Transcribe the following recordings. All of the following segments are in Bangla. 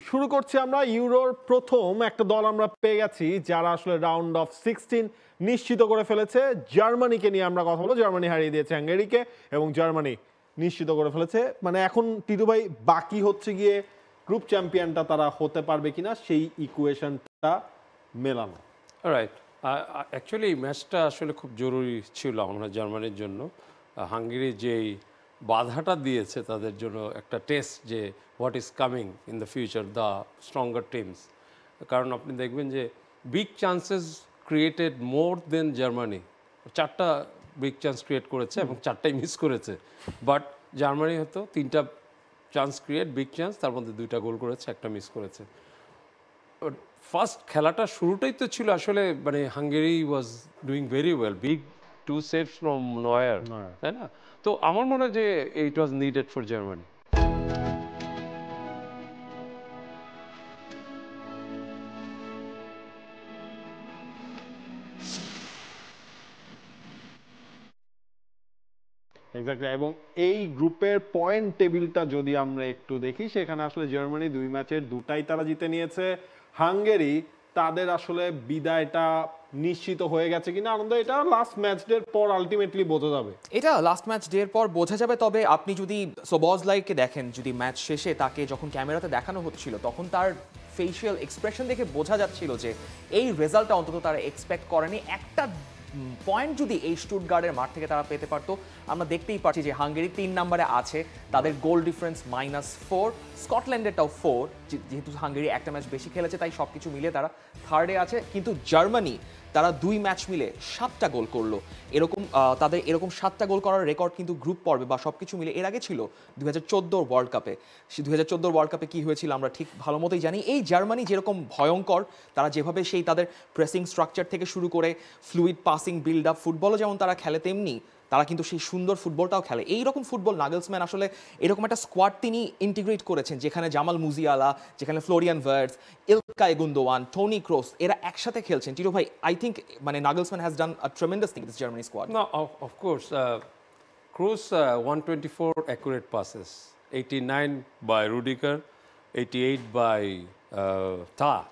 শুরু করছি আমরা ইউরোর প্রথম একটা দল আমরা পেয়ে গেছি যারা আসলে রাউন্ড অফ 16 নিশ্চিত করে ফেলেছে। জার্মানিকে নিয়ে আমরা কথা বলবো। জার্মানি হারিয়ে দিয়েছে হাঙ্গেরিকে এবং জার্মানি নিশ্চিত করে ফেলেছে। মানে এখন টিটু ভাই বাকি হচ্ছে গিয়ে গ্রুপ চ্যাম্পিয়নটা তারা হতে পারবে কিনা সেই ইকুয়েশনটা মেলানো। রাইট, অ্যাকচুয়ালি এই ম্যাচটা আসলে খুব জরুরি ছিল আমরা জার্মানির জন্য। হাঙ্গেরি যেই বাধাটা দিয়েছে তাদের জন্য একটা টেস্ট যে what is coming in the future the stronger teams. কারণ আপনি দেখবেন যে বিগ চান্সেস ক্রিয়েটেড মোর দেন জার্মানি। 4টা বিগ চান্স ক্রিয়েট করেছে এবং 4টাই মিস করেছে। বাট জার্মানি হয়তো 3টা চান্স ক্রিয়েট বিগ চান্স, তার মধ্যে 2টা গোল করেছে, 1টা মিস করেছে। ফার্স্ট খেলাটা শুরুটাই তো ছিল আসলে মানে Hungary was doing very well, big 2 saves from Neuer, তাই না? তো আমার মনে হয় যে it was needed for Germany. Exactly. এবং এই গ্রুপের পয়েন্ট টেবিলটা যদি আমরা একটু দেখি, সেখানে আসলে জার্মানি 2 ম্যাচের 2টাই তারা জিতে নিয়েছে। হাঙ্গেরি তাদের আসলে বিদায়টা নিশ্চিত হয়ে গেছে কিনা আনন্দ, এটা লাস্ট ম্যাচ ডের পর আলটিমেটলি বোঝা যাবে। এটা লাস্ট ম্যাচ ডের পর বোঝা যাবে। তবে আপনি যদি সোবজলাইকে দেখেন, যদি ম্যাচ শেষে তাকে যখন ক্যামেরাতে দেখানো হচ্ছিল তখন তার ফেশিয়াল এক্সপ্রেশন দেখে বোঝা যাচ্ছিল যে এই রেজাল্টটা অন্তত তারা এক্সপেক্ট করেনি। একটা পয়েন্ট যদি এই স্টুটগার্ডের মাঠ থেকে তারা পেতে পারতো। আমরা দেখতেই পাচ্ছি যে হাঙ্গেরি 3 নম্বরে আছে, তাদের গোল ডিফারেন্স -4, স্কটল্যান্ডেরটাও 4, যেহেতু হাঙ্গেরি একটা ম্যাচ বেশি খেলেছে তাই সব কিছু মিলে তারা থার্ডে আছে। কিন্তু জার্মানি তারা 2 ম্যাচ মিলে 7টা গোল করলো। এরকম তাদের এরকম 7টা গোল করার রেকর্ড কিন্তু গ্রুপ পর্বে বা সব কিছু মিলে এর আগে ছিল 2014 ওয়ার্ল্ড কাপে। 2014 ওয়ার্ল্ড কাপে কী হয়েছিল আমরা ঠিক ভালো মতোই জানি। এই জার্মানি যেরকম ভয়ঙ্কর, তারা যেভাবে সেই তাদের প্রেসিং স্ট্রাকচার থেকে শুরু করে ফ্লুইড পাসিং বিল্ড আপ ফুটবলও যেমন তারা খেলে, তেমনি তারা কিন্তু সেই সুন্দর ফুটবলটাও খেলে। এইরকম ফুটবল নাগেলসম্যান আসলে এরকম একটা স্কোয়াড তিনি ইন্টিগ্রেট করেছেন, যেখানে জামাল মুজিয়ালা, যেখানে Florian Wirtz, Ilkay Gundogan, Toni Kroos এরা একসাথে খেলছেন। টিটো ভাই, আই থিঙ্ক মানে Nagelsmann has done a tremendous thing this Germany squad. No, of course. Kroos 124 accurate passes, 89 by Rudiger, 88 by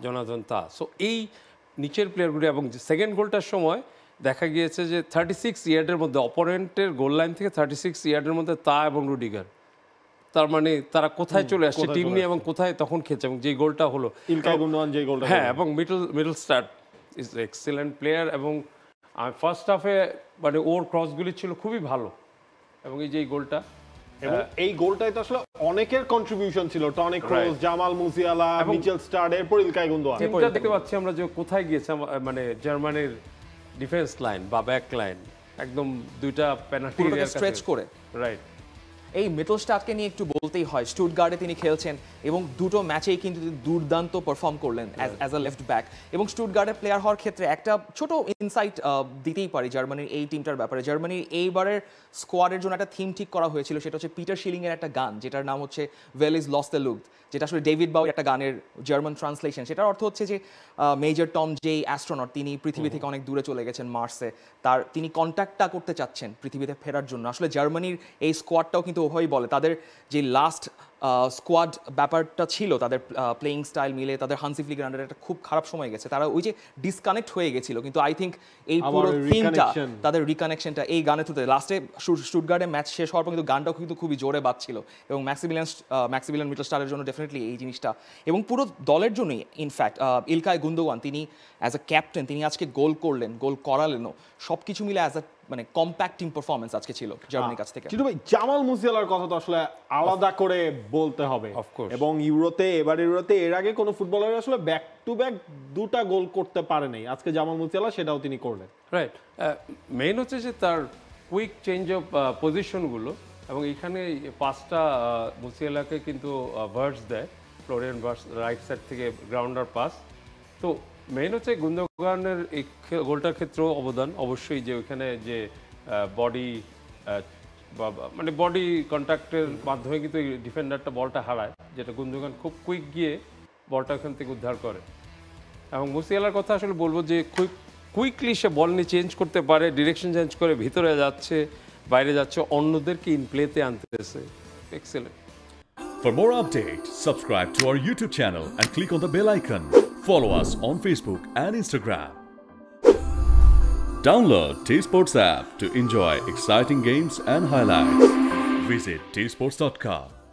Jonathan Tah. So এই নিচের প্লেয়ারগুলো, এবং সেকেন্ড গোলটার সময় দেখা গিয়েছে যে 36 ইয়ার্ডের মধ্যে অপোনেন্টের গোল লাইন থেকে 36 ইয়ার্ডের মধ্যে তা এবং রুডিগার, তার মানে তারা কোথায় চলে আসছে টিম নিয়ে এবং কোথায় তখন খেলছে। এবং যে গোলটা হলো ইলকাই গুন্দোয়ান যে গোলটা, হ্যাঁ, এবং middle start is excellent player. এবং ফার্স্ট হাফে মানে ওর ক্রসগুলি ছিল খুবই ভালো, এবং এই যে এই গোলটা, এবং এই গোলটাই তো আসলে অনেকের কন্ট্রিবিউশন ছিল। Toni Kroos, Jamal Musiala, Mittelstadt, এরপর ইলকাই গুন্দোয়ান। টিমটা দেখতে পাচ্ছি আমরা যে কোথায় গিয়েছে, মানে জার্মানির ডিফেন্স লাইন বা ব্যাক লাইন একদম 2টা পেনাল্টি এরিয়ার কাছে স্ট্রেচ করে। রাইট। এই মিটলস্টাডকে নিয়ে একটু বলতেই হয়, স্টুটগার্ডে তিনি খেলছেন এবং 2টো ম্যাচেই কিন্তু দুর্দান্ত পারফর্ম করলেন অ্যাজ আ লেফট ব্যাক। এবং স্টুটগার্ডের প্লেয়ার হওয়ার ক্ষেত্রে একটা ছোট ইনসাইট দিতেই পারি জার্মানির এই টিমটার ব্যাপারে। জার্মানির এইবারের স্কোয়াডের জন্য একটা থিম ঠিক করা হয়েছিল, সেটা হচ্ছে পিটার শিলিংয়ের একটা গান যেটার নাম হচ্ছে well is lost the look, যেটা আসলে ডেভিড বাউয়ের একটা গানের জার্মান ট্রান্সলেশন। সেটার অর্থ হচ্ছে যে মেজর টম যেই অ্যাস্ট্রোনট, তিনি পৃথিবী থেকে অনেক দূরে চলে গেছেন মার্সে, তিনি কন্ট্যাক্টটা করতে চাচ্ছেন পৃথিবীতে ফেরার জন্য। আসলে জার্মানির এই স্কোয়াডটাও কিন্তু ওভাবেই বলে। তাদের যে লাস্ট স্কোয়াড ব্যাপারটা ছিল, তাদের প্লেয়িং স্টাইল মিলে তাদের হান্সি ফ্লিকের আন্ডারে একটা খুব খারাপ সময় গেছে, তারা ওই যে ডিসকানেক্ট হয়ে গেছিল। কিন্তু আই থিঙ্ক এই পুরো থিমটা, তাদের রিকানেকশনটা এই গানের থ্রুতে লাস্টে স্টুটগার্ডে ম্যাচ শেষ হওয়ার পর কিন্তু গানটাও কিন্তু খুবই জোরে বাজছিল। এবং ম্যাক্সিমিলিয়ান মিটলস্টারের জন্য ডেফিনেটলি এই জিনিসটা, এবং পুরো দলের জন্যই ইনফ্যাক্ট ইলকাই গুন্দোয়ান তিনি অ্যাজ আ ক্যাপ্টেন তিনি আজকে গোল করলেন, গোল করালেনও, সব কিছু মিলে অ্যাজ আ মানে কম্প্যাক্ট টিম পারফরমেন্স আজকে ছিল জার্মানির কাছ থেকে। কিন্তু ভাই জামাল মুজিয়ালার কথা তো আসলে আলাদা করে বলতে হবে। এবং ইউরোতে, এবার ইউরোতে এর আগে কোনো ফুটবলার আসলে ব্যাক টু ব্যাক 2টা গোল করতে পারে নাই। আজকে জামাল মুজিয়ালা সেটাও তিনি করলেন। রাইট, মেইন হচ্ছে যে তার কুইক চেঞ্জ অফ পজিশনগুলো, এবং এখানে 5টা মুসিয়ালাকে কিন্তু ভার্টস দেয়, ফ্লোরিয়ান ভার্টস রাইট সাইড থেকে গ্রাউন্ডার পাস। তো মেইন হচ্ছে গুন্দোগানের এই গোলটার ক্ষেত্রেও অবদান অবশ্যই, যে ওইখানে যে বডি মানে বডি কন্ট্যাক্টের মাধ্যমে কিন্তু এই ডিফেন্ডারটা বলটা হারায়, যেটা গুন্দোগান খুব কুইক গিয়ে বলটা ওখান থেকে উদ্ধার করে। এবং মুসিয়ালার কথা আসলে বলবো যে কুইকলি সে বল নিয়ে চেঞ্জ করতে পারে, ডিরেকশন চেঞ্জ করে ভিতরে যাচ্ছে, বাইরে যাচ্ছে, অন্যদেরকে ইন প্লেতে আনতেছে। Excellent. For more updates, subscribe to our YouTube channel and click on the bell icon. Follow us on Facebook and Instagram. Download T Sports app to enjoy exciting games and highlights. Visit tsports.com.